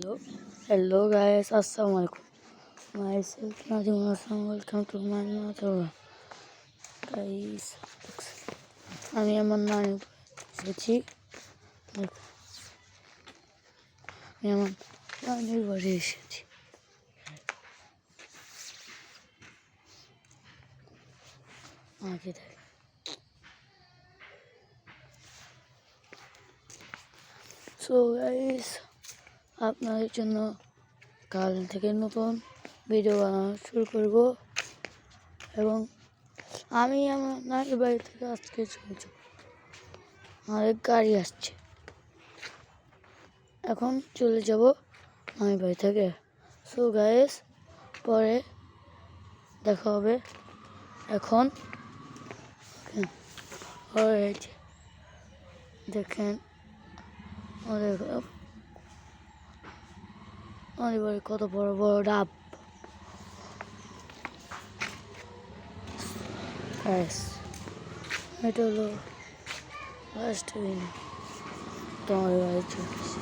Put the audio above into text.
Hello guys, assalamualaikum. Myself Nadim Hassan, welcome to my channel. Guys, আমি আমার নানি এসেছি। আমি আমার নানির বাড়ি এসেছি। আগে দেখ। সো গাইস, আপনাদের জন্য কাল থেকে নতুন ভিডিও বানানো শুরু করব এবং আমি আমার নানির বাড়ি থেকে আজকে চলে যাব। আমাদের গাড়ি আসছে, এখন চলে যাব নানির বাড়ি থেকে। সো গাইস, পরে দেখা হবে। এখন দেখেন আমাদের বাড়ি কত বড় বড় ডাব। এটা হলো লাস্ট দিন তোমার বাড়ি চলে এসেছি।